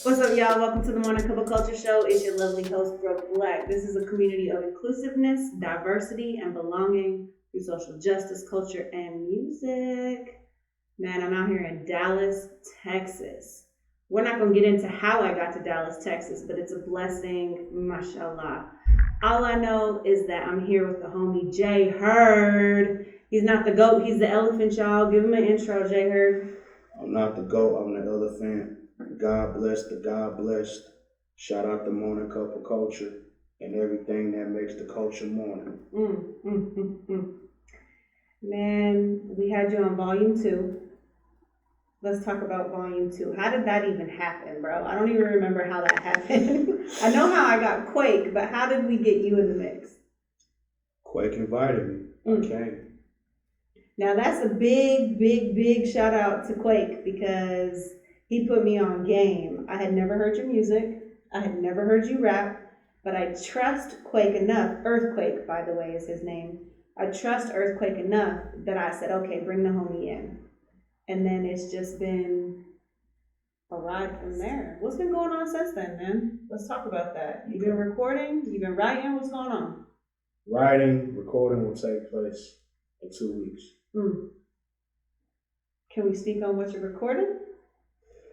What's up, y'all? Welcome to the Morning Cup of Culture Show. It's your lovely host, Brooke Black. This is a community of inclusiveness, diversity, and belonging through social justice, culture, and music. Man, I'm out here in Dallas, Texas. We're not going to get into how I got to Dallas, Texas, but it's a blessing, mashallah. All I know is that I'm here with the homie JHurd. He's not the GOAT, he's the elephant, y'all. Give him an intro, JHurd. I'm not the GOAT, I'm the elephant. God bless the God blessed. Shout out the Morning Cup of Culture and everything that makes the culture morning. Man, we had you on volume 2. Let's talk about volume 2. How did that even happen, bro? I don't even remember how that happened. I know how I got Quake, but how did we get you in the mix? Quake invited me. I came. Now that's a big shout out to Quake because he put me on game. I had never heard your music. I had never heard you rap, but I trust Quake enough. Earthquake, by the way, is his name. I trust Earthquake enough that I said, okay, bring the homie in. And then it's just been a ride from there. What's been going on since then, man? Let's talk about that. You've been recording? You've been writing? What's going on? Writing, recording will take place in 2 weeks. Can we speak on what you're recording?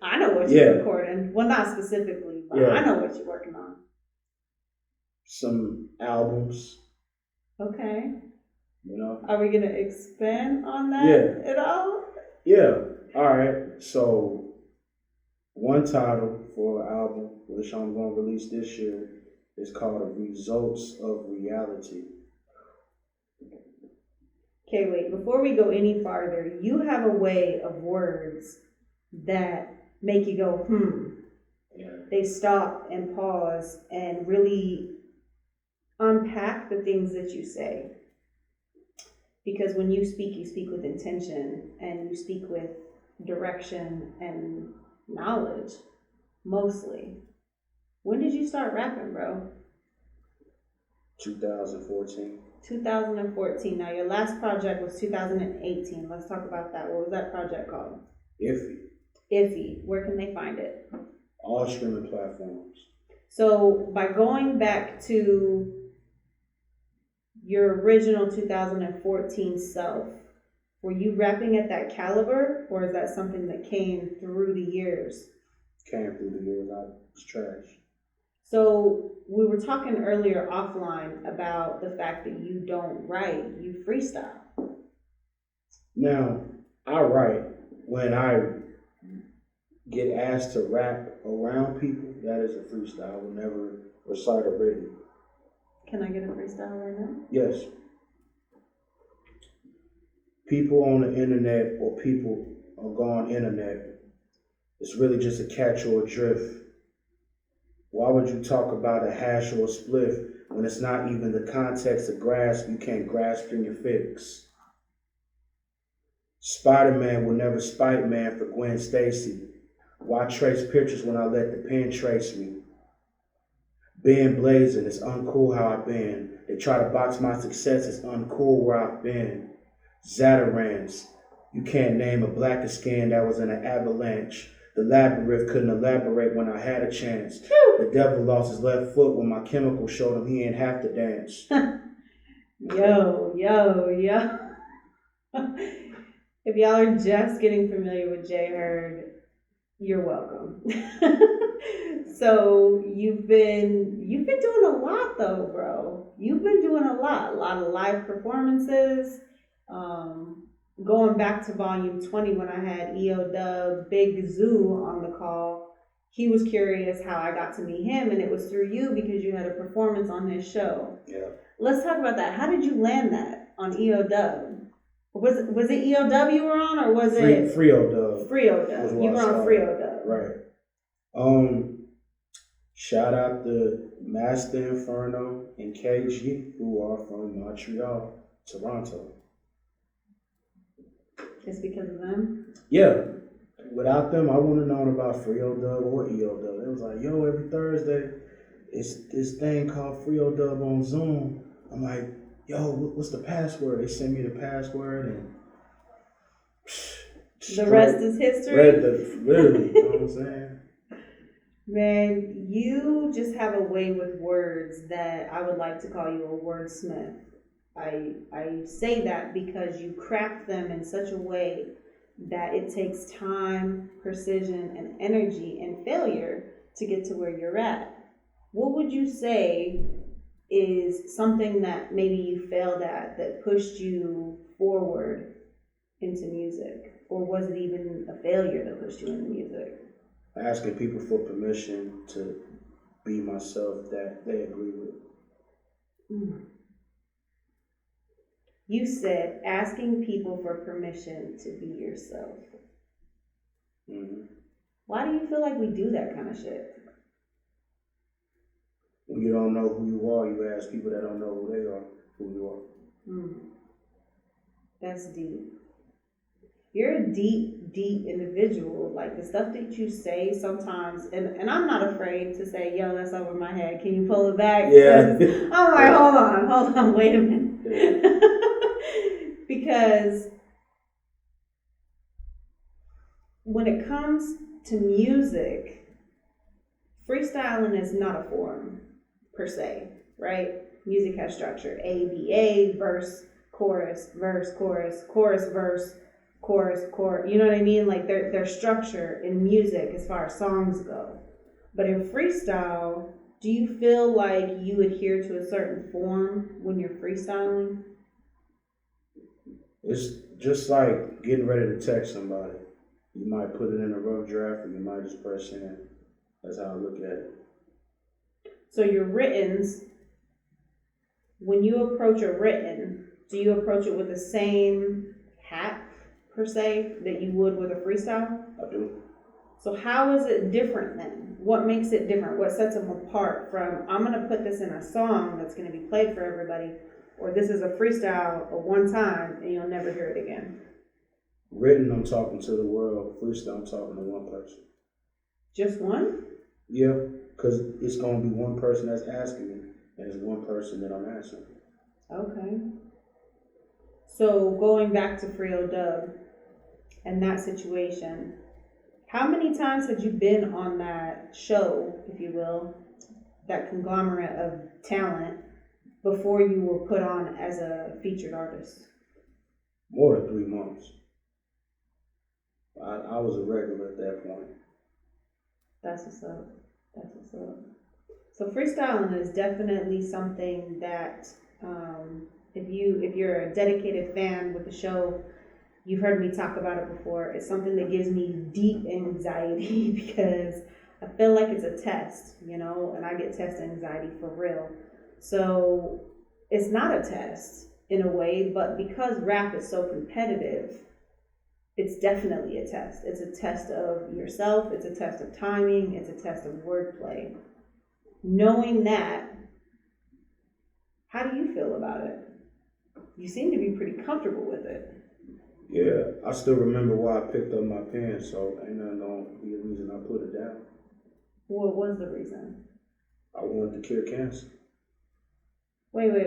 I know what you're recording. Well, not specifically, but I know what you're working on. Some albums. Okay. You know. Are we gonna expand on that at all? Yeah. All right. So, one title for an album, which I'm going to release this year, is called Results of Reality. Okay, wait. Before we go any farther, you have a way of words that make you go, Yeah. They stop and pause and really unpack the things that you say. Because when you speak with intention and you speak with direction and knowledge, mostly. When did you start rapping, bro? 2014. 2014. Now, your last project was 2018. Let's talk about that. What was that project called? Iffy. Where can they find it? All streaming platforms. So by going back to your original 2014 self, were you rapping at that caliber, or is that something that came through the years? Came through the years. I was trash. So we were talking earlier offline about the fact that you don't write, you freestyle. Now, I write when I get asked to rap around people. That is a freestyle. I will never recite a written. Can I get a freestyle right now? Yes. People on the internet or people on gone internet, it's really just a catch or a drift. Why would you talk about a hash or a spliff when it's not even the context of grasp you can't grasp in your fix? Spider-Man will never spite man for Gwen Stacy. Why trace pictures when I let the pen trace me? Being blazing, it's uncool how I've been. They try to box my success, it's uncool where I've been. Zatarans, you can't name a blacker skin that was in an avalanche. The labyrinth couldn't elaborate when I had a chance. The devil lost his left foot when my chemical showed him he ain't have to dance. Yo. If y'all are just getting familiar with JHurd, you're welcome. So you've been doing a lot though, bro. You've been doing a lot of live performances. Going back to volume 20 when I had EO Dub Big Zoo on the call, he was curious how I got to meet him, and it was through you because you had a performance on his show. Yeah. Let's talk about that. How did you land that on EO Dub? Was it EO Dub you were on, or was it Freo Dub? Freo Dub. You were on Freo Dub. Right. Shout out to Master Inferno and KG, who are from Montreal, Toronto. It's because of them? Yeah. Without them, I wouldn't have known about Frio Dub or EO Dub. It was like, yo, every Thursday, it's this thing called Frio Dub on Zoom. I'm like, yo, what's the password? They send me the password and the rest is history. Literally, you know what I'm saying? Man, you just have a way with words that I would like to call you a wordsmith. I say that because you craft them in such a way that it takes time, precision, and energy and failure to get to where you're at. What would you say is something that maybe you failed at that pushed you forward into music? Or was it even a failure that pushed you into music? Asking people for permission to be myself that they agree with. You said asking people for permission to be yourself. Mm-hmm. Why do you feel like we do that kind of shit? When you don't know who you are, you ask people that don't know who they are, who you are. That's deep. You're a deep individual. Like the stuff that you say sometimes, and I'm not afraid to say, yo, that's over my head. Can you pull it back? Yeah. I'm like, hold on, wait a minute. Yeah. Because when it comes to music, freestyling is not a form per se, right? Music has structure. A, B, A, verse, chorus, verse, chorus, chorus, verse, chorus, chorus. You know what I mean? Like there's structure in music as far as songs go. But in freestyle, do you feel like you adhere to a certain form when you're freestyling? It's just like getting ready to text somebody. You might put it in a rough draft, or you might just press send. That's how I look at it. So your writtens, when you approach a written, do you approach it with the same hat, per se, that you would with a freestyle? I do. So how is it different then? What makes it different? What sets them apart from, I'm going to put this in a song that's going to be played for everybody, or this is a freestyle of one time and you'll never hear it again? Written, I'm talking to the world. Freestyle, I'm talking to one person. Just one? Yeah, because it's going to be one person that's asking me, and it's one person that I'm answering. Okay. So going back to Frio Dub and that situation, how many times had you been on that show, if you will, that conglomerate of talent, before you were put on as a featured artist? More than 3 months. I was a regular at that point. That's what's up. That's what's up. So freestyling is definitely something that, if you're a dedicated fan with the show, you've heard me talk about it before. It's something that gives me deep anxiety because I feel like it's a test, and I get test anxiety for real. So it's not a test in a way, but because rap is so competitive, it's definitely a test. It's a test of yourself. It's a test of timing. It's a test of wordplay. Knowing that, how do you feel about it? You seem to be pretty comfortable with it. Yeah, I still remember why I picked up my pen, so ain't nothing gonna be a reason I put it down. What was the reason? I wanted to cure cancer. Wait. What?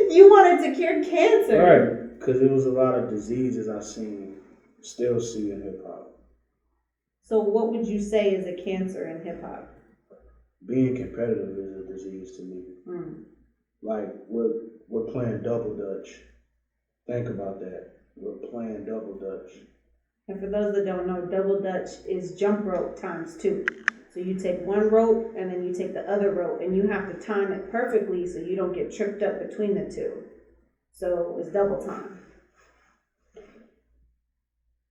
You wanted to cure cancer? Right, because it was a lot of diseases I still see in hip hop. So what would you say is a cancer in hip hop? Being competitive is a disease to me. Like we're playing double dutch. Think about that. We're playing double dutch. And for those that don't know, double dutch is jump rope times 2. So you take one rope and then you take the other rope, and you have to time it perfectly so you don't get tripped up between the two. So it's double time.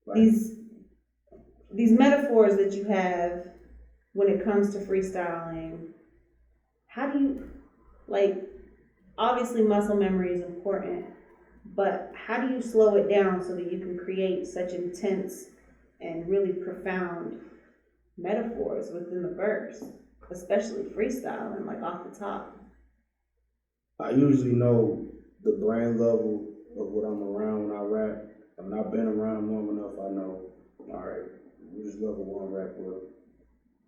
Right. These metaphors that you have when it comes to freestyling, how do you, obviously muscle memory is important, but how do you slow it down so that you can create such intense and really profound metaphors within the verse, especially freestyling, like off the top. I usually know the brain level of what I'm around when I rap. I mean, I've been around long enough, I know, all right, you just level 1 rap with.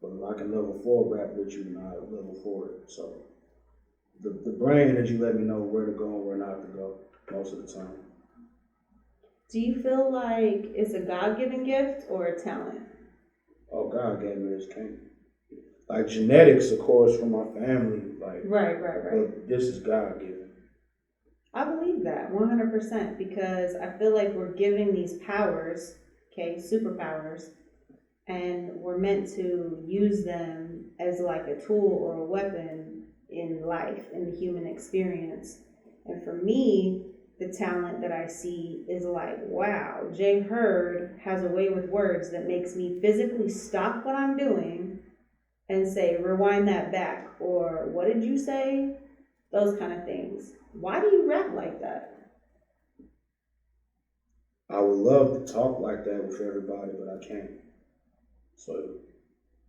But if I can level 4 rap with you, then I level 4 it. So the brain energy let me know where to go and where not to go most of the time. Do you feel like it's a God-given gift or a talent? Oh, God gave me this king. Like genetics, of course, from my family. Like Right. But this is God given. I believe that 100% because I feel like we're given these powers, okay, superpowers, and we're meant to use them as like a tool or a weapon in life, in the human experience. And for me, the talent that I see is like, wow, JHurd has a way with words that makes me physically stop what I'm doing and say, rewind that back, or what did you say? Those kind of things. Why do you rap like that? I would love to talk like that with everybody, but I can't. So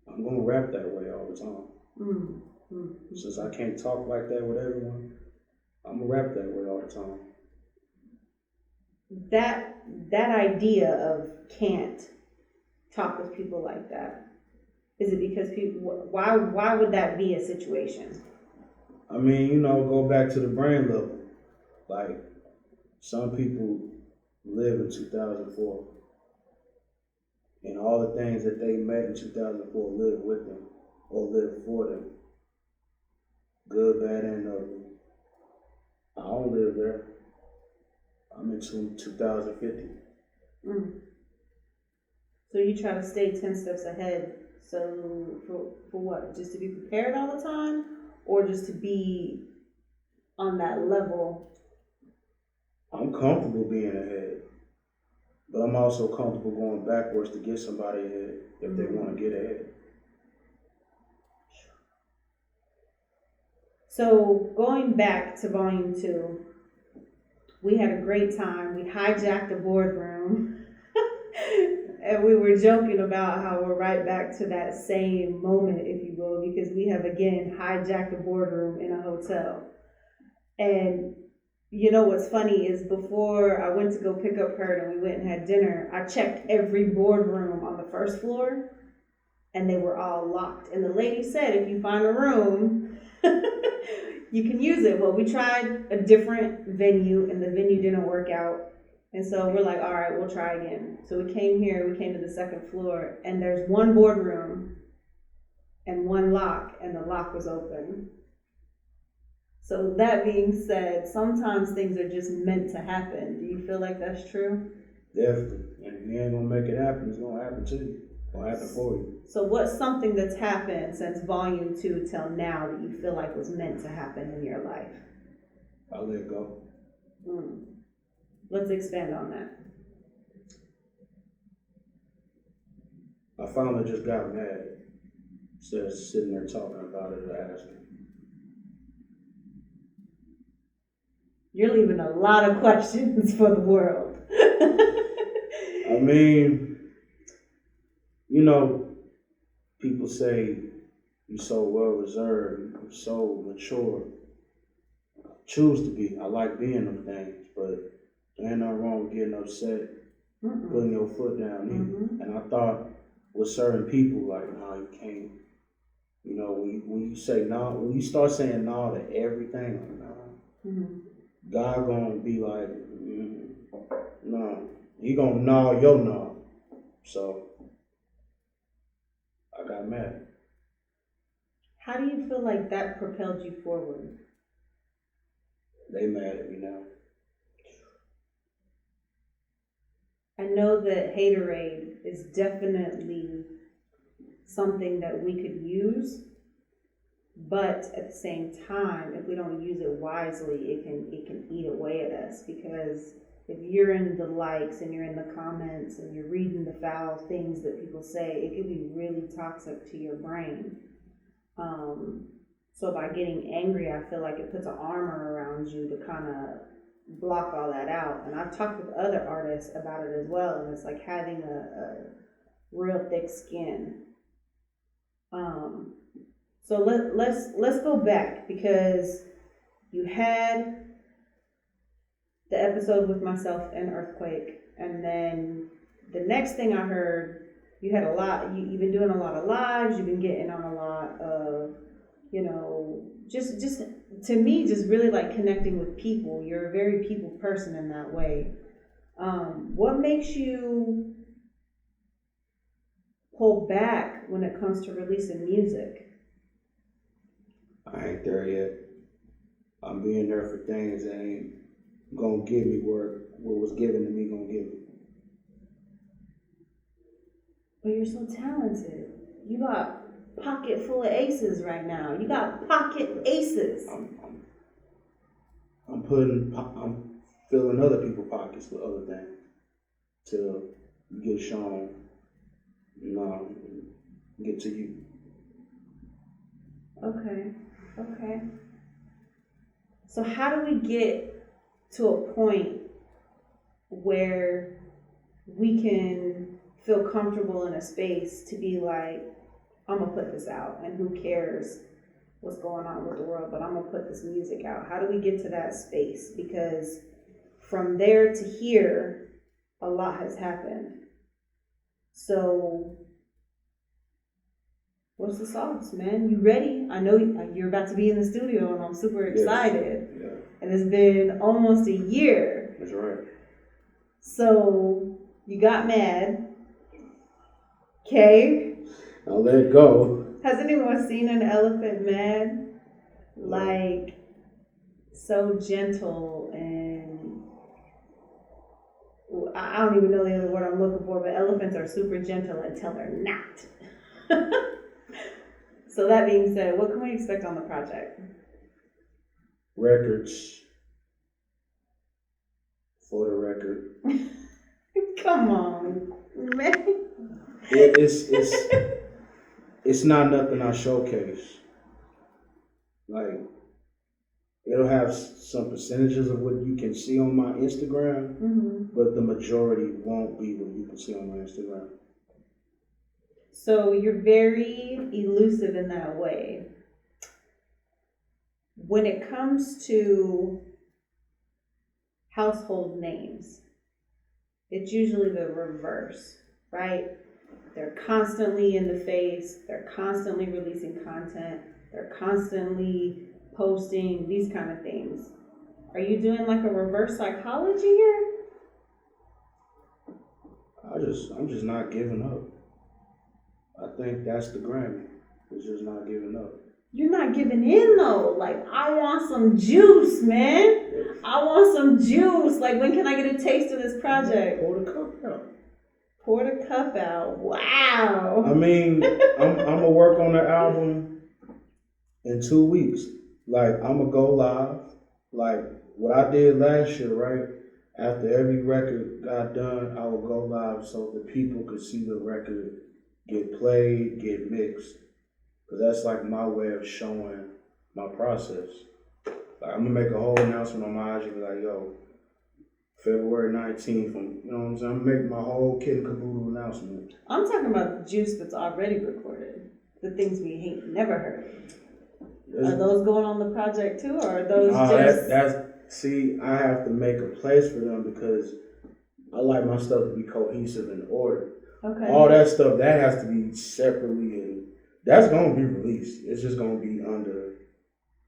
I'm gonna rap that way all the time. Since I can't talk like that with everyone, I'm gonna rap that way all the time. That idea of can't talk with people like that, is it because people, why would that be a situation? I mean, go back to the brain level. Like, some people live in 2004, and all the things that they met in 2004 live with them or live for them. Good, bad, and ugly. I don't live there. I'm in 2050. So you try to stay 10 steps ahead. So for what? Just to be prepared all the time, or just to be on that level? I'm comfortable being ahead, but I'm also comfortable going backwards to get somebody ahead if they want to get ahead. So going back to volume 2, we had a great time. We hijacked the boardroom. And we were joking about how we're right back to that same moment, if you will, because we have again hijacked a boardroom in a hotel. And you know what's funny is before I went to go pick up Hurd and we went and had dinner, I checked every boardroom on the first floor and they were all locked. And the lady said, if you find a room, you can use it. Well, we tried a different venue and the venue didn't work out. And so we're like, all right, we'll try again. So we came to the second floor, and there's one boardroom and one lock, and the lock was open. So that being said, sometimes things are just meant to happen. Do you feel like that's true? Definitely. And if you ain't gonna make it happen, it's gonna happen to you. It's gonna happen for you. So what's something that's happened since volume 2 till now that you feel like was meant to happen in your life? I let go. Let's expand on that. I finally just got mad instead of sitting there talking about it or asking. You're leaving a lot of questions for the world. I mean, people say you're so well reserved, you're so mature. I choose to be. I like being them things, but there ain't nothing wrong with getting upset, putting your foot down either. And I thought with certain people, like, no, you can't. When you say no, when you start saying no to everything, like, no, God gonna be like, no. He gonna gnaw your no. So I got mad. How do you feel like that propelled you forward? They mad at me now. I know that haterade is definitely something that we could use, but at the same time, if we don't use it wisely, it can eat away at us, because if you're in the likes and you're in the comments and you're reading the foul things that people say, it can be really toxic to your brain. So by getting angry, I feel like it puts an armor around you to kind of block all that out. And I've talked with other artists about it as well, and it's like having real thick skin. So let's go back because you had the episode with myself and Earthquake, and then the next thing I heard, you had a lot. You've been doing a lot of lives. You've been getting on a lot of, just to me, just really like connecting with people. You're a very people person in that way. What makes you pull back when it comes to releasing music? I ain't there yet. I'm being there for things that ain't gonna give me what was given to me gonna give me. But you're so talented. You got pocket full of aces right now. You got pocket aces. I'm filling other people's pockets with other things to get shown, get to you. Okay. So how do we get to a point where we can feel comfortable in a space to be like, I'm gonna put this out, and who cares what's going on with the world, but I'm gonna put this music out? How do we get to that space? Because from there to here, a lot has happened. So what's the sauce, man? You ready? I know you're about to be in the studio, and I'm super excited. Yes. Yeah. And it's been almost a year. That's right. So you got mad. Okay. I'll let it go. Has anyone seen an elephant mad? Like, so gentle, and I don't even know the other word I'm looking for, but elephants are super gentle until they're not. So that being said, what can we expect on the project? Records. For the record. Come on, man. It's not nothing I showcase. Like, it'll have some percentages of what you can see on my Instagram, but the majority won't be what you can see on my Instagram. So you're very elusive in that way. When it comes to household names, it's usually the reverse, right? They're constantly in the face, they're constantly releasing content, they're constantly posting, these kind of things. Are you doing like a reverse psychology here? I'm just not giving up. I think that's the Grammy. It's just not giving up. You're not giving in though. Like, I want some juice, man. I want some juice. Like, when can I get a taste of this project? Pour the cup out. Pour the cup out. Wow. I mean, I'm gonna work on the album in 2 weeks. Like, I'm gonna go live. Like what I did last year, right? After every record got done, I would go live so the people could see the record get played, get mixed. Because that's like my way of showing my process. Like, I'm gonna make a whole announcement on my IG, be like, yo, February 19th, you know what I'm saying? I'm gonna make my whole kid and caboodle announcement. I'm talking about the juice that's already recorded. The things we ain't never heard. Are those going on the project too, or are those see, I have to make a place for them because I like my stuff to be cohesive and ordered. Okay. All that stuff, that has to be separately, and that's going to be released. It's just going to be under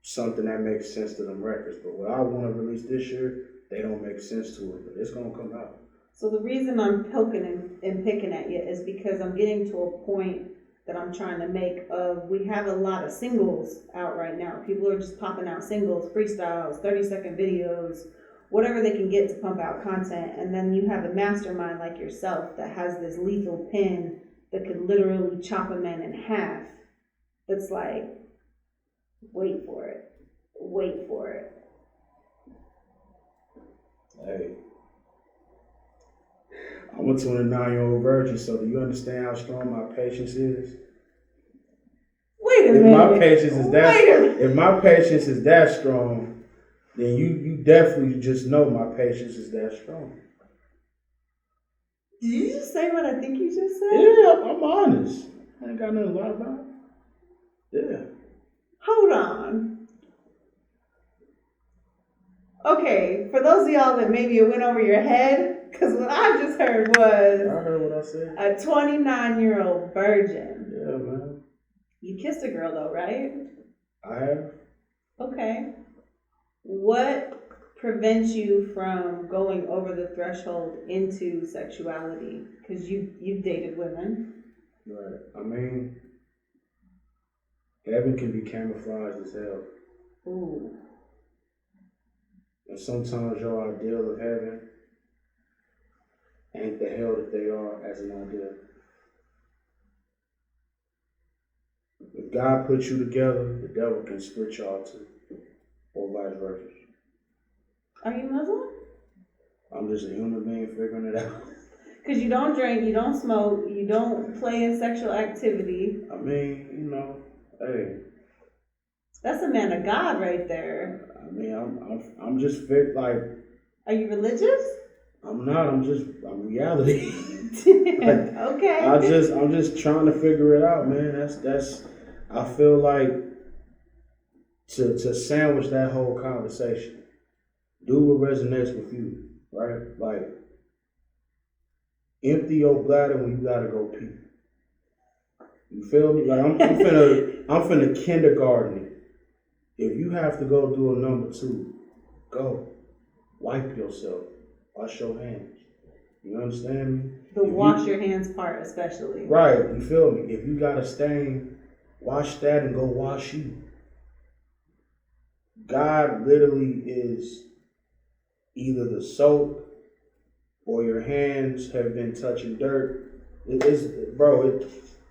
something that makes sense to them records. But what I want to release this year, they don't make sense to it, but it's going to come out. So the reason I'm poking and picking at you is because I'm getting to a point that I'm trying to make of, we have a lot of singles out right now. People are just popping out singles, freestyles, 30-second videos, whatever they can get to pump out content. And then you have a mastermind like yourself that has this lethal pen that could literally chop a man in half. That's like, wait for it. Wait for it. Hey, I'm a 29-year-old virgin, so do you understand how strong my patience is? Wait a minute. If my patience is that strong, then you definitely just know my patience is that strong. Did you just say what I think you just said? Yeah, I'm honest. I ain't got nothing to lie about. Yeah. Hold on. Okay, for those of y'all that maybe it went over your head, because what I just heard was I heard what I said. a 29-year-old virgin. Yeah, man. You kissed a girl though, right? I have. Okay. What prevents you from going over the threshold into sexuality? Because you've dated women. Right. I mean, heaven can be camouflaged as hell. Ooh. And sometimes your ideal of heaven ain't the hell that they are as an ideal. If God put you together, the devil can split y'all too, or vice versa. Are you Muslim? I'm just a human being figuring it out. Because you don't drink, you don't smoke, you don't play in sexual activity. I mean, you know, hey. That's a man of God right there. I mean, I'm just fit like. Are you religious? I'm not. I'm reality. Okay. I'm just trying to figure it out, man. That's. I feel like to sandwich that whole conversation, do what resonates with you, right? Like, empty your bladder when you gotta go pee. You feel me? Like I'm finna kindergarten it. If you have to go do a number 2, go. Wipe yourself. Wash your hands. You understand me? The wash your hands part especially. Right, you feel me? If you got a stain, wash that and go wash you. God literally is either the soap or your hands have been touching dirt.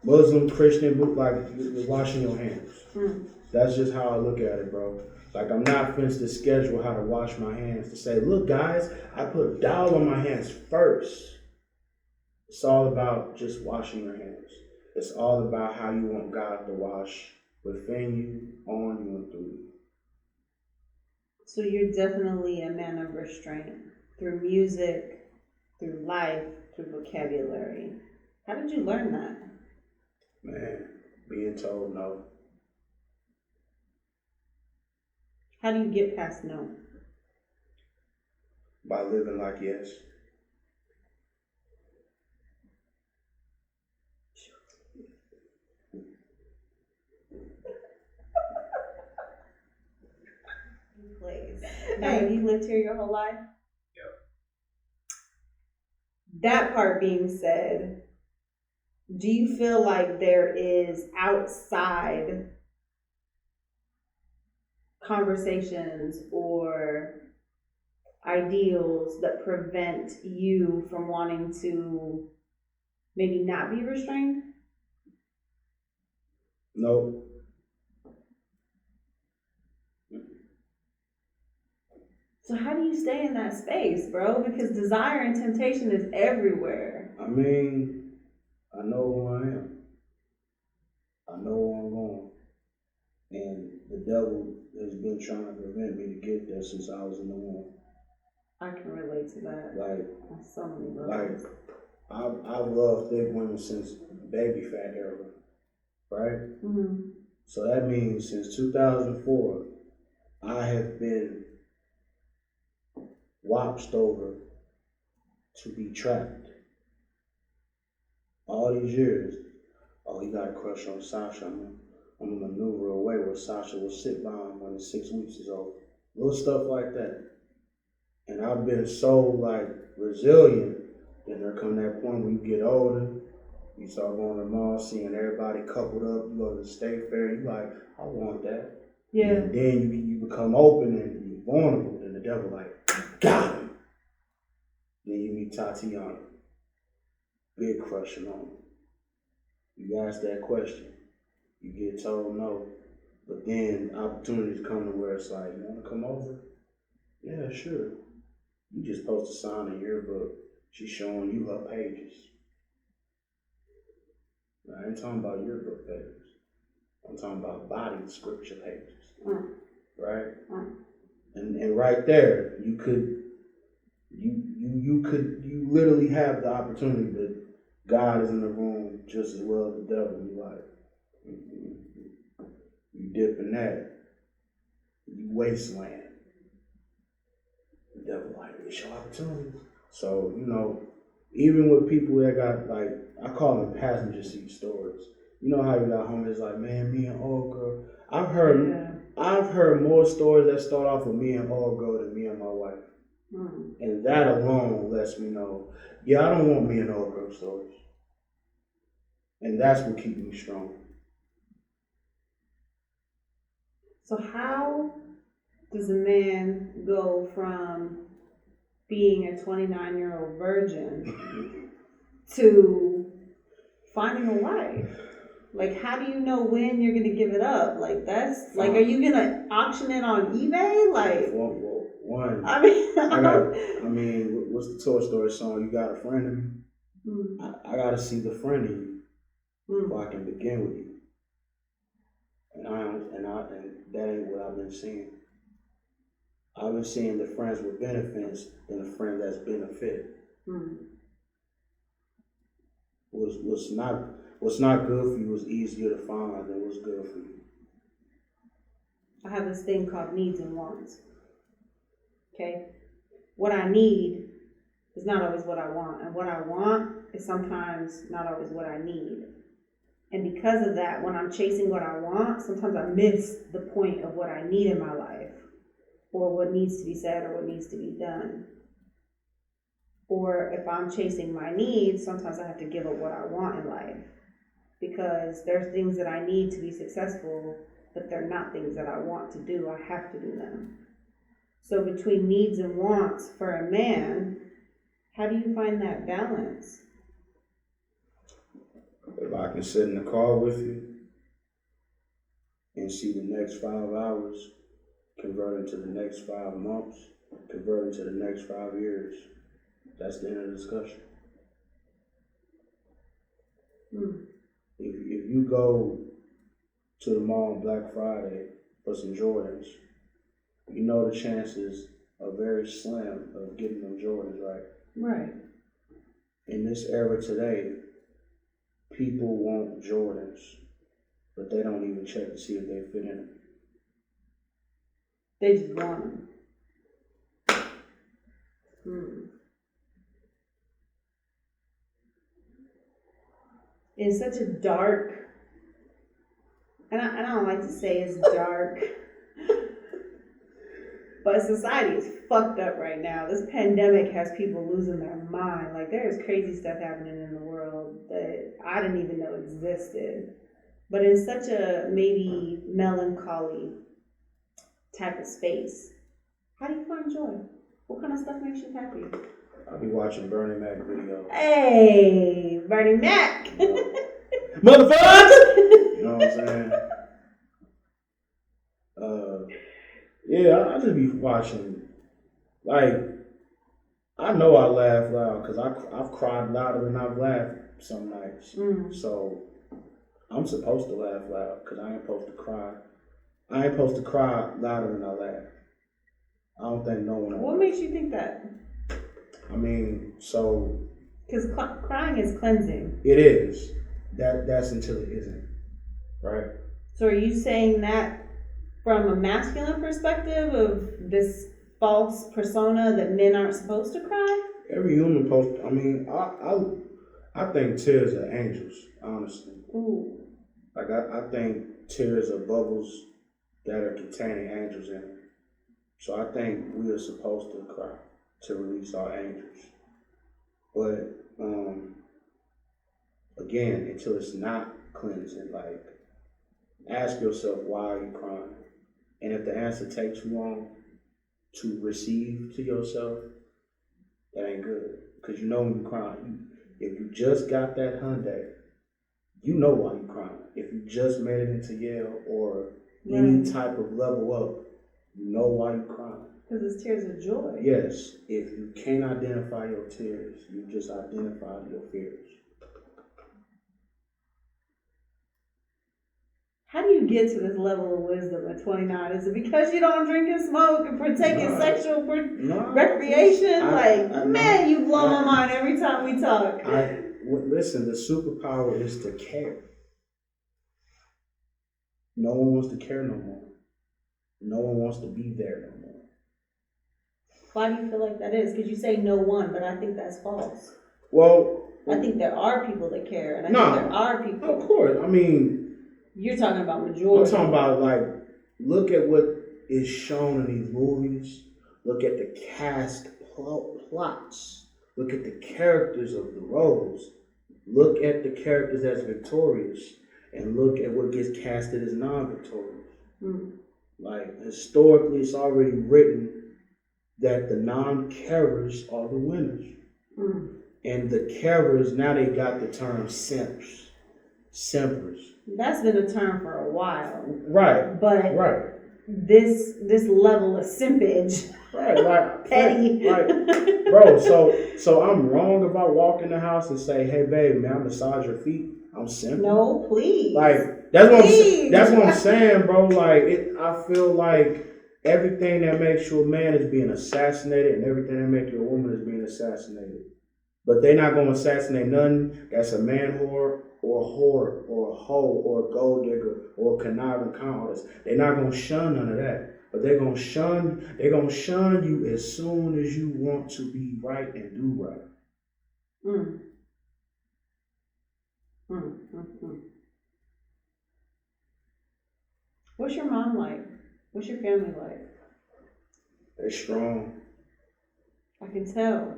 Muslim, Christian, like you're washing your hands. That's just how I look at it, bro. Like, I'm not finished to schedule how to wash my hands to say, look, guys, I put dowel on my hands first. It's all about just washing your hands. It's all about how you want God to wash within you, on you, and through you. So you're definitely a man of restraint through music, through life, through vocabulary. How did you learn that? Man, being told no. How do you get past no? By living like yes. Please. Now, have you lived here your whole life? Yep. That part being said, do you feel like there is outside conversations or ideals that prevent you from wanting to maybe not be restrained? No. So how do you stay in that space, bro? Because desire and temptation is everywhere. I mean, I know who I am. I know where I'm going. And the devil has been trying to prevent me to get there since I was in the womb. I can relate to that. Like, on so many levels. like I've loved thick women since baby fat era, right? Mm-hmm. So that means since 2004, I have been watched over to be trapped. All these years, oh, he got a crush on Sasha. I'm gonna maneuver away where Sasha will sit by him when the 6 weeks is over. Little stuff like that. And I've been so like resilient. Then there come that point when you get older, you start going to the mall, seeing everybody coupled up. You go to the state fair, you like, I want that. Yeah. And then you become open and you're vulnerable. And the devil like, got him. Then you meet Tatiana, big crushing on him. You ask that question, you get told no. But then opportunities come to where it's like, you want to come over? Yeah, sure. You just supposed to sign a yearbook. She's showing you her pages. I ain't talking about yearbook pages. I'm talking about body scripture pages. Right? And right there, you you literally have the opportunity that God is in the room just as well as the devil. You like, you dip in that, you wasteland. The devil like, it's your opportunity. So, even with people that got, like, I call them passenger seat stories. You know how you got homies like, man, me and old girl. I've heard more stories that start off with me and old girl than me and my wife. And that alone lets me know, yeah, I don't want me and old girl stories. And that's what keeps me strong. So how does a man go from being a 29-year-old virgin to finding a wife? Like, how do you know when you're gonna give it up? Like, that's like, are you gonna auction it on eBay? Like, one. I mean, what's the Toy Story song? You got a friend in me. I gotta see the friend in you before I can begin with you. And that ain't what I've been seeing. I've been seeing the friends with benefits than a friend that's benefit. What's not good for you is easier to find than what's good for you. I have this thing called needs and wants. Okay? What I need is not always what I want. And what I want is sometimes not always what I need. And because of that, when I'm chasing what I want, sometimes I miss the point of what I need in my life, or what needs to be said, or what needs to be done. Or if I'm chasing my needs, sometimes I have to give up what I want in life, because there's things that I need to be successful, but they're not things that I want to do. I have to do them. So between needs and wants for a man, how do you find that balance? If I can sit in the car with you and see the next 5 hours convert into the next 5 months, convert into the next 5 years, that's the end of the discussion. If you go to the mall on Black Friday for some Jordans, you know the chances are very slim of getting them Jordans, right? Right. In this era today, people want Jordans, but they don't even check to see if they fit in them. They just want them. It's such a dark, and I don't like to say it's dark, but society is fucked up right now. This pandemic has people losing their mind. Like, there's crazy stuff happening in the world that I didn't even know existed. But in such a maybe melancholy type of space, how do you find joy? What kind of stuff makes you happy? I'll be watching Bernie Mac videos. Hey, Bernie Mac! Motherfucker! You know what I'm saying? Yeah, I just be watching. Like, I know I laugh loud because I've cried louder than I've laughed some nights. So I'm supposed to laugh loud because I ain't supposed to cry. I ain't supposed to cry louder than I laugh. I don't think no one. What makes you think that? I mean, so. Because crying is cleansing. It is. That's until it isn't. Right? So are you saying that from a masculine perspective of this false persona that men aren't supposed to cry? Every human supposed to, I mean, I think tears are angels, honestly. Ooh. Like, I think tears are bubbles that are containing angels in them. So I think we are supposed to cry to release our angels. But, again, until it's not cleansing, like, ask yourself, why are you crying? And if the answer takes too long to receive to yourself, that ain't good. Because you know when you're crying. If you just got that Hyundai, you know why you're crying. If you just made it into Yale or any type of level up, you know why you're crying. Because it's tears of joy. Yes. If you can't identify your tears, you just identified your fears. How do you get to this level of wisdom at 29? Is it because you don't drink and smoke and partake in sexual recreation? Man, you blow my mind every time we talk. Listen, the superpower is to care. No one wants to care no more. No one wants to be there no more. Why do you feel like that is? Because you say no one, but I think that's false. Well, I think there are people that care, and I think there are people. Of course, I mean. You're talking about majority. I'm talking about, like, look at what is shown in these movies. Look at the cast plots. Look at the characters of the roles. Look at the characters as victorious. And look at what gets casted as non-victorious. Like, historically, it's already written that the non-carers are the winners. And the carers, now they got the term simpers. That's been a term for a while. Right. But this level of simpage. Right, like petty. Like, bro, so I'm wrong if I walk in the house and say, hey babe, may I massage your feet? I'm simping. No, please. Like that's what I'm saying, bro. Like I feel like everything that makes you a man is being assassinated, and everything that makes you a woman is being assassinated. But they're not gonna assassinate nothing that's a man whore or a whore or a hoe or a gold digger or a conniving con artist. They're not gonna shun none of that. But they're gonna shun you as soon as you want to be right and do right. What's your mom like? What's your family like? They're strong. I can tell.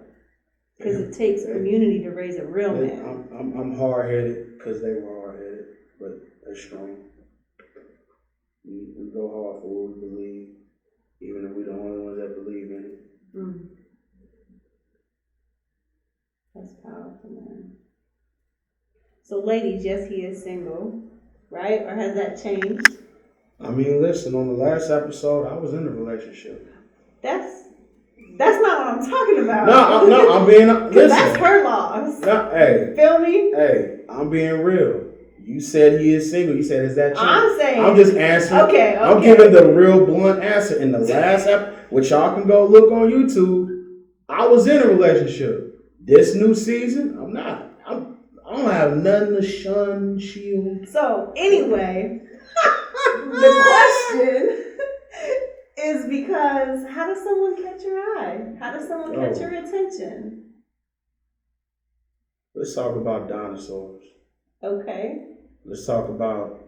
Because it takes community to raise a real man. I'm hard-headed because they were hard-headed, but they're strong. We go hard for what we believe, even if we're the only ones that believe in it. That's powerful, man. So, ladies, yes, he is single, right? Or has that changed? I mean, listen, on the last episode, I was in a relationship. That's not what I'm talking about. No, I'm being. Listen, that's her loss. No, hey, feel me? Hey, I'm being real. You said he is single. You said, is that true? I'm saying. I'm just answering. Okay. I'm giving the real blunt answer. In the last episode, which y'all can go look on YouTube, I was in a relationship. This new season, I'm not. I don't have nothing to shun, shield. So anyway, the question is because how does someone catch your eye? How does someone catch your attention? Let's talk about dinosaurs. Okay. Let's talk about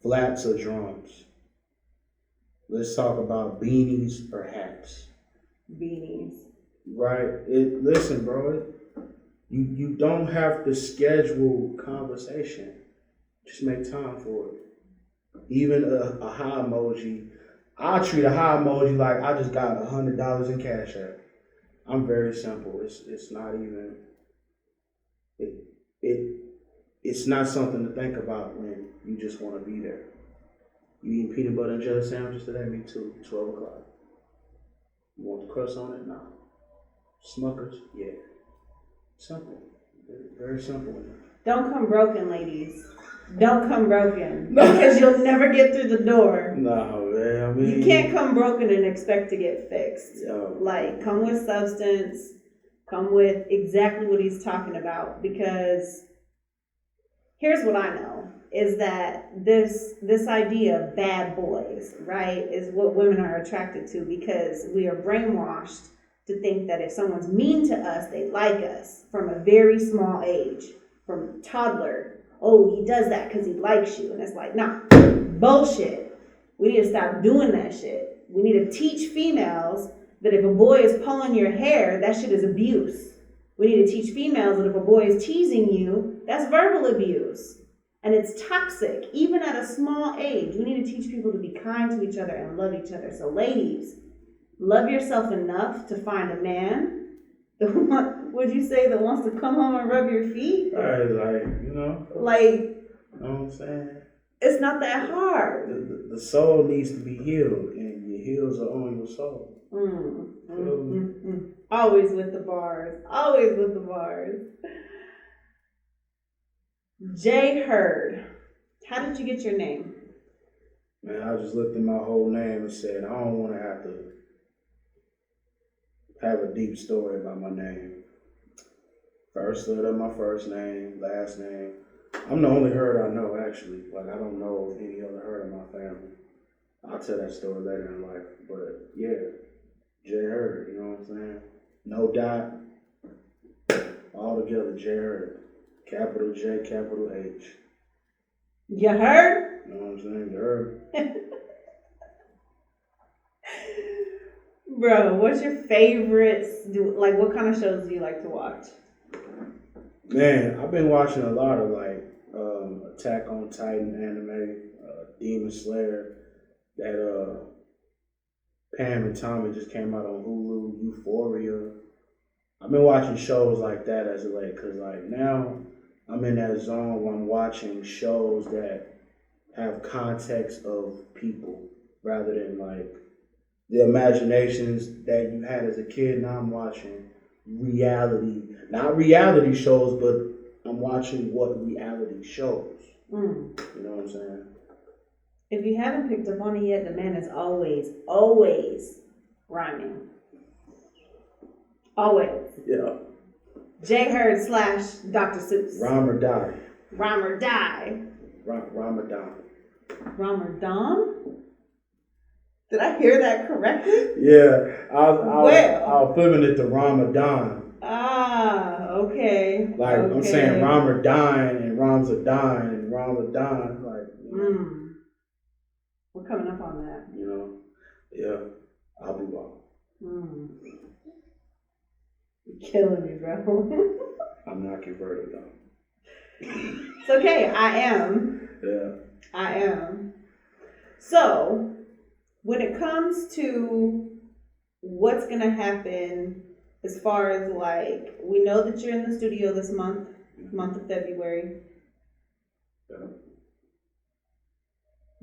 flats or drums. Let's talk about beanies or hats. Beanies. Right. Listen, bro. You don't have to schedule conversation. Just make time for it. Even a high emoji. I treat a high emoji like I just got $100 in Cash App. I'm very simple. It's not even. It's not something to think about when you just want to be there. You eating peanut butter and jelly sandwiches today? Me too. 12 o'clock. You want the crust on it? No. Smuckers? Yeah. Simple. Very simple. Don't come broken, ladies. Don't come broken. Because you'll never get through the door. No, man. I mean, you can't come broken and expect to get fixed. Yo. Like, come with substance. Come with exactly what he's talking about. Because here's what I know. Is that this idea of bad boys, right, is what women are attracted to because we are brainwashed to think that if someone's mean to us, they like us from a very small age, from toddler. Oh, he does that because he likes you. And it's like, nah, bullshit. We need to stop doing that shit. We need to teach females that if a boy is pulling your hair, that shit is abuse. We need to teach females that if a boy is teasing you, that's verbal abuse. And it's toxic, even at a small age. We need to teach people to be kind to each other and love each other. So ladies, love yourself enough to find a man, would you say, that wants to come home and rub your feet? Right, like, you know. Like, you know what I'm saying? It's not that hard. The soul needs to be healed, and your heels are on your soul. Always with the bars. Always with the bars. JHurd. How did you get your name? Man, I just looked at my whole name and said, I don't want to have a deep story about my name. First letter of my first name, last name. I'm the only Hurd I know, actually. Like, I don't know of any other Hurd in my family. I'll tell that story later in life. But, yeah, JHurd, you know what I'm saying? No dot, all together, JHurd. Capital J, capital H. You heard? You know what I'm saying? You heard. Bro, what's your favorites? Like, what kind of shows do you like to watch? Man, I've been watching a lot of like Attack on Titan anime, Demon Slayer, that Pam and Tommy just came out on Hulu, Euphoria. I've been watching shows like that as of late, cause like now I'm in that zone where I'm watching shows that have context of people rather than like the imaginations that you had as a kid. Now I'm watching reality, not reality shows, but I'm watching what reality shows. You know what I'm saying? If you haven't picked up on it yet, the man is always rhyming. Always. Yeah. JHurd / Dr. Seuss. Rhyme or die. Rhyme or die. Ramadan. Ramadan? Did I hear that correctly? Yeah. I was flipping it to Ramadan. Ah, okay. Like, okay. I'm saying Ramadan and Rams are dying and Ramadan. Like, you know, we're coming up on that. You know? Yeah. I'll be wrong. You're killing me, bro. I'm not converted, though. It's okay. I am. Yeah. I am. So, when it comes to what's going to happen as far as like, we know that you're in the studio this month of February. Yeah.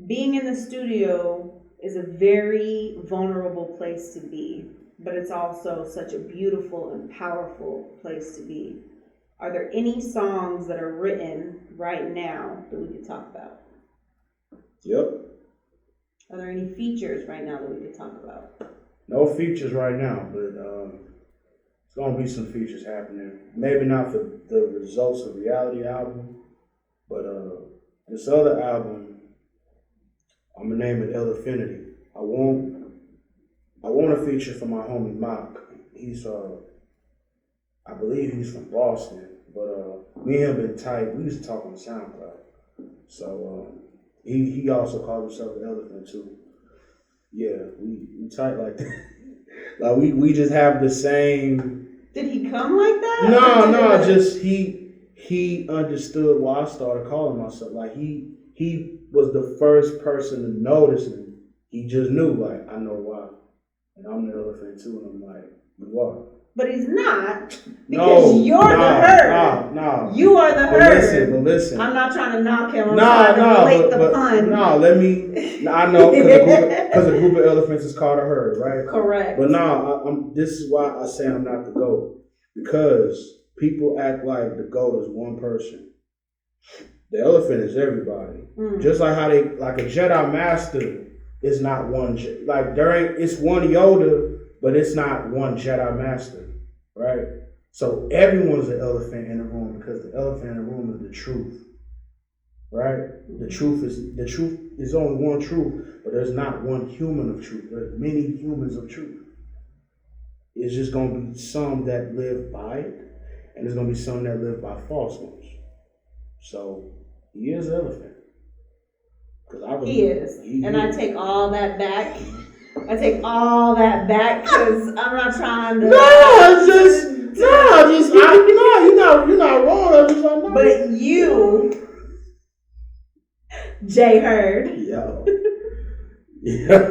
Being in the studio is a very vulnerable place to be, but it's also such a beautiful and powerful place to be. Are there any songs that are written right now that we could talk about? Yep. Are there any features right now that we could talk about? No features right now, but it's gonna be some features happening. Maybe not for the results of reality album, but this other album, I'm gonna name it Elefinity. I want a feature for my homie Mock. He's I believe he's from Boston, but me and him been tight. We used to talk on SoundCloud. So he also called himself an elephant too. Yeah, we tight like that. Like we just have the same. Did he come like that? No, just he understood why I started calling myself. Like he was the first person to notice me. He just knew, like, I know why. And I'm the elephant too, and I'm like, you are. But he's not, because you're the Hurd. No. You are the Hurd. But listen. I'm not trying to knock him. I'm trying to relate the pun. No, let me. I know, because a group of elephants is called a herd, right? Correct. But no, this is why I say I'm not the GOAT. Because people act like the GOAT is one person. The elephant is everybody. Just like how like a Jedi Master is not one, like it's one Yoda, but it's not one Jedi Master, right? So everyone's an elephant in the room because the elephant in the room is the truth, right? The truth is only one truth, but there's not one human of truth. There's many humans of truth. It's just going to be some that live by it, and there's going to be some that live by false ones. So he is an elephant. He is. And I take all that back. Because I'm not trying to. You're not wrong. I'm just like, no. But you, JHurd,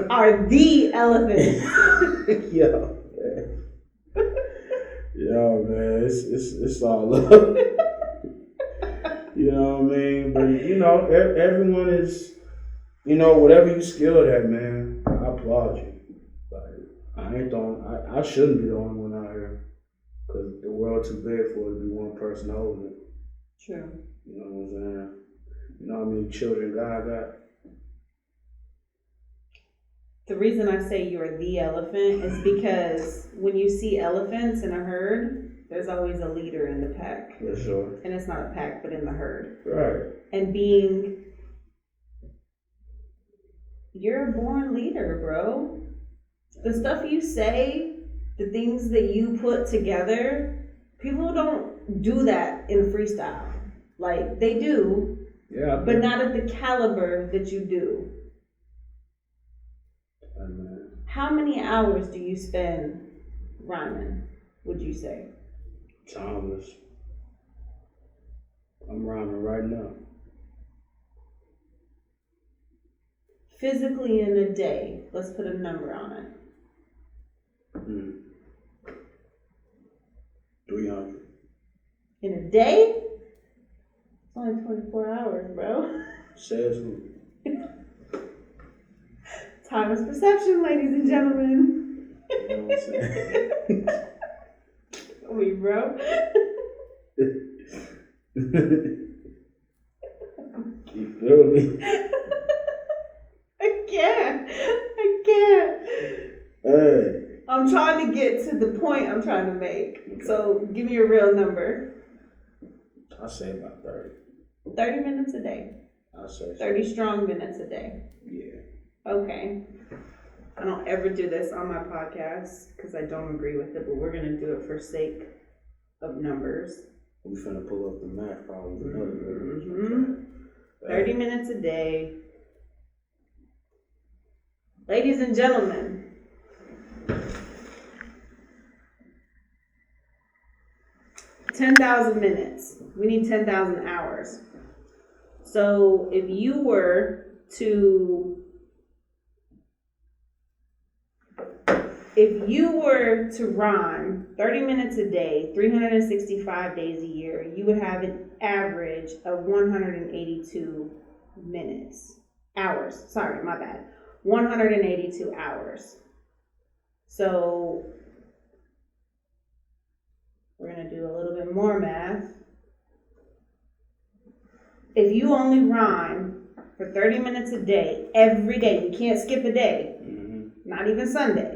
are the elephant. Yo, man, it's all love. You know what I mean? But you know, everyone is. You know, whatever you skilled at, man, I applaud you. Like, I shouldn't be the only one out here. Because the world too big for it to be one person holding it. True. You know what I'm saying? You know how many children God got? The reason I say you're the elephant is because when you see elephants in a herd, there's always a leader in the pack. For sure. And it's not a pack, but in the herd. Right. And you're a born leader, bro. The stuff you say, the things that you put together, people don't do that in freestyle. Like, they do, Yeah. but not at the caliber that you do. How many hours do you spend rhyming, would you say? Timeless. I'm rhyming right now. Physically in a day, let's put a number on it. 300. In a day? It's only 24 hours, bro. Says who? Time is perception, ladies and gentlemen. You know what I'm saying? Wait, bro. You feel me? I can't. Hey. I'm trying to get to the point I'm trying to make. Okay. So give me a real number. I'll say about 30. 30 minutes a day. I'll say 30 strong minutes a day. Yeah. Okay. I don't ever do this on my podcast because I don't agree with it, but we're going to do it for sake of numbers. We finna pull up the math problems. Mm-hmm. 30 minutes a day. Ladies and gentlemen, 10,000 minutes. We need 10,000 hours. So if you were to rhyme 30 minutes a day, 365 days a year, you would have an average of 182 hours. Sorry, my bad. 182 hours. So we're going to do a little bit more math. If you only rhyme for 30 minutes a day, every day, you can't skip a day, not even Sunday,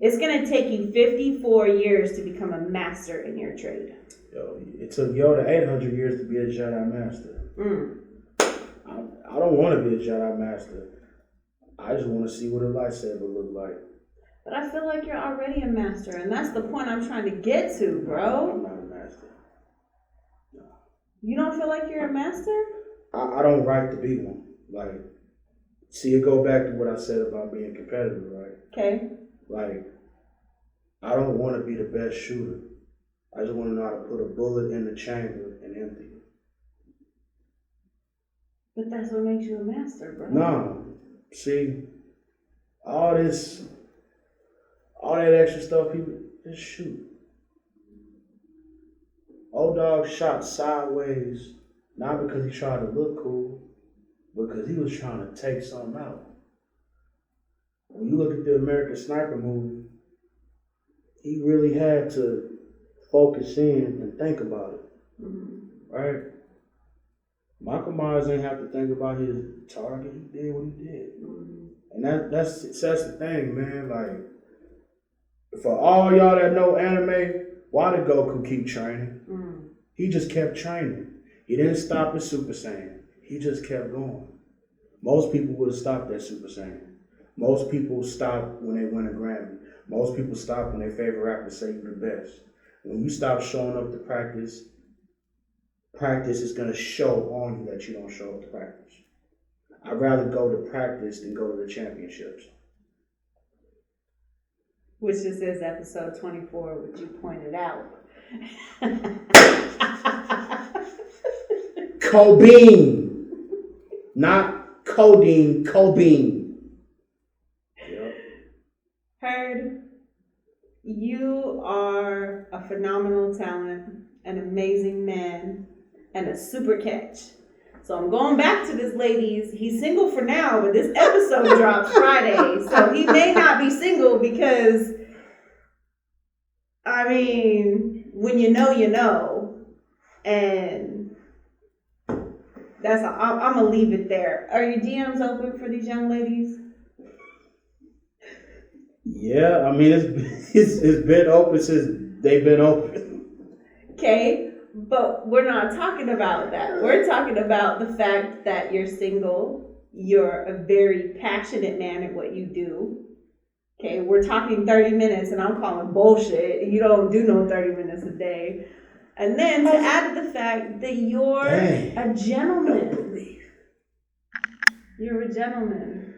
it's going to take you 54 years to become a master in your trade. Yo, it took Yoda 800 years to be a Jedi Master. I don't want to be a Jedi Master. I just want to see what a lightsaber look like. But I feel like you're already a master, and that's the point I'm trying to get to, bro. I'm not a master. No. You don't feel like you're a master? I don't right to be one. Like, see, it go back to what I said about being competitive, right? Okay. Like, I don't want to be the best shooter. I just want to know how to put a bullet in the chamber and empty it. But that's what makes you a master, bro. No. See, all that extra stuff, people just shoot. Old dog shot sideways, not because he tried to look cool, because he was trying to take something out. When you look at the American Sniper movie, he really had to focus in and think about it, right? Michael Myers didn't have to think about his target. He did what he did. And that's the thing, man. Like, for all y'all that know anime, why did Goku keep training? He just kept training. He didn't stop at Super Saiyan. He just kept going. Most people would have stopped at Super Saiyan. Most people stop when they win a Grammy. Most people stop when their favorite rapper say you're the best. When you stop showing up to practice, practice is going to show on you that you don't show up to practice. I'd rather go to practice than go to the championships. Which this is episode 24, which you pointed out. Cobean. Not codeine, Cobean. Yep. Hurd, you are a phenomenal talent, an amazing man, and a super catch. So I'm going back to this ladies. He's single for now, but this episode drops Friday. So he may not be single because, I mean, when you know, you know. And I'm going to leave it there. Are your DMs open for these young ladies? Yeah, I mean it's been open since they've been open. Okay, but we're not talking about that. We're talking about the fact that you're single, you're a very passionate man at what you do. Okay, we're talking 30 minutes and I'm calling bullshit. You don't do no 30 minutes a day. And then to add to the fact that you're a gentleman. You're a gentleman.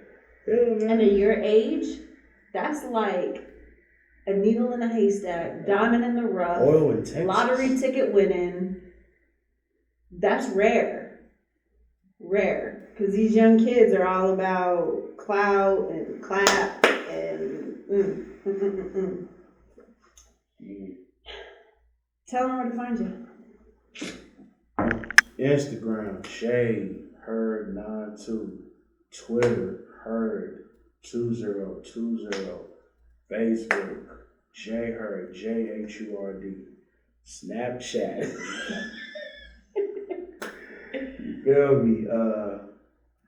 Yeah, and at your age, that's like a needle in a haystack, diamond in the rough, oil in Texas. lottery ticket winning. That's rare. Rare. Because these young kids are all about clout and clap and Tell them where to find you. Instagram, JHurd92. Twitter, Hurd2020. Facebook, JHurd, JHurd. Snapchat. You feel me?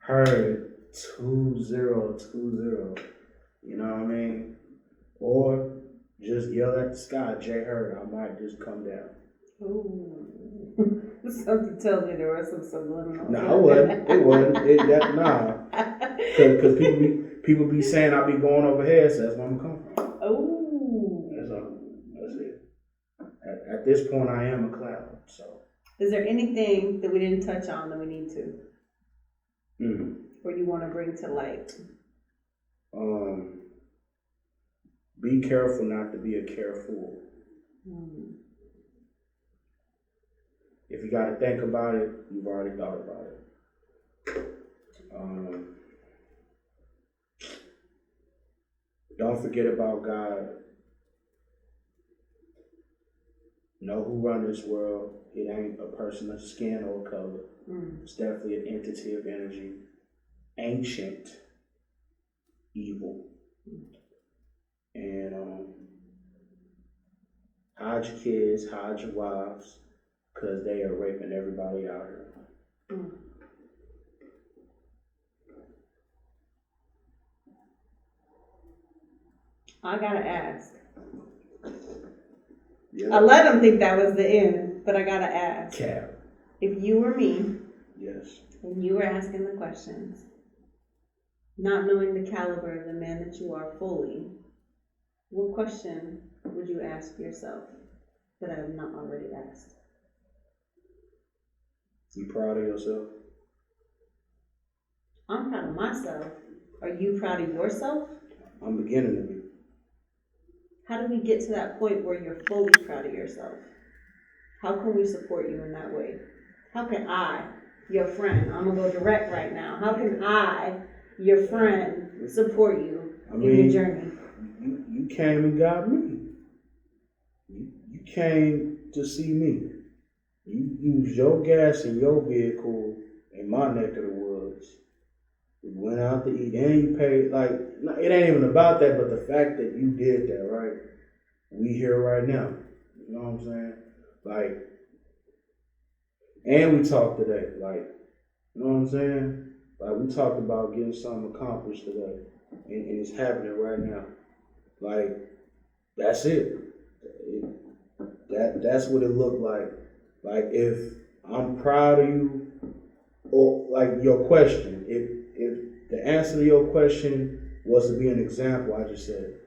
Hurd2020. You know what I mean? Or just yell at the sky, JHurd. I might just come down. Ooh. Something tells me there was some subliminal. Nah, it wasn't. Because people be saying I be going over here, so that's where I'm coming from. Oh. That's it. At this point, I am a cloud. So. Is there anything that we didn't touch on that we need to? Or you want to bring to light? Be careful not to be a careful. If you got to think about it, you've already thought about it. Don't forget about God. Know who run this world. It ain't a person of skin or color. It's definitely an entity of energy. Ancient evil. And hide your kids, hide your wives, because they are raping everybody out here. I gotta ask. Yeah. I let them think that was the end, but I gotta ask. Cap. If you were me, Yes. and you were asking the questions, not knowing the caliber of the man that you are fully, what question would you ask yourself that I have not already asked? You proud of yourself? I'm proud of myself. Are you proud of yourself? I'm beginning to be. How do we get to that point where you're fully proud of yourself? How can we support you in that way? How can I, your friend, I'm gonna go direct right now. How can I, your friend, support you in your journey? You came and got me. You came to see me. You used your gas in your vehicle in my neck of the woods. We went out to eat and you paid, like, it ain't even about that, but the fact that you did that, right? We here right now. You know what I'm saying? Like, and we talked today, like, you know what I'm saying? Like, we talked about getting something accomplished today, and it's happening right now. Like, that's it. That's what it looked like. Like, if I'm proud of you, or like your question, if the answer to your question was to be an example, I just said.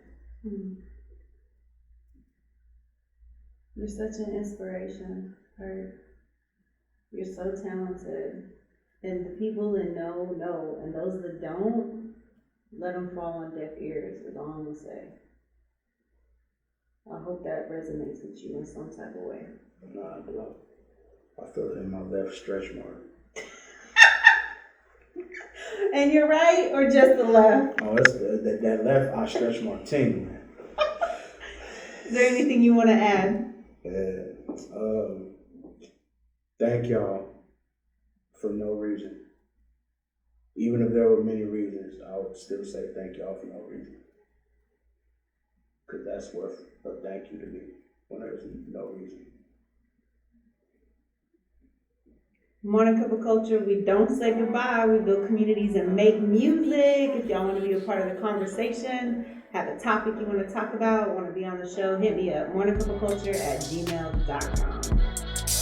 You're such an inspiration, Hurd. You're so talented. And the people that know, and those that don't, let them fall on deaf ears, is all I'm gonna say. I hope that resonates with you in some type of way. Nah, bro. I feel it in my left stretch mark. And you're right, or just the left? Oh, it's that left eye stretch mark tingle. Is there anything you want to add? Yeah. Thank y'all for no reason. Even if there were many reasons, I would still say thank y'all for no reason. Because that's worth a thank you to me when there's no reason. Morning Cup of Culture, we don't say goodbye. We build communities and make music. If y'all want to be a part of the conversation, have a topic you want to talk about, want to be on the show, hit me up, morningcupofculture@gmail.com.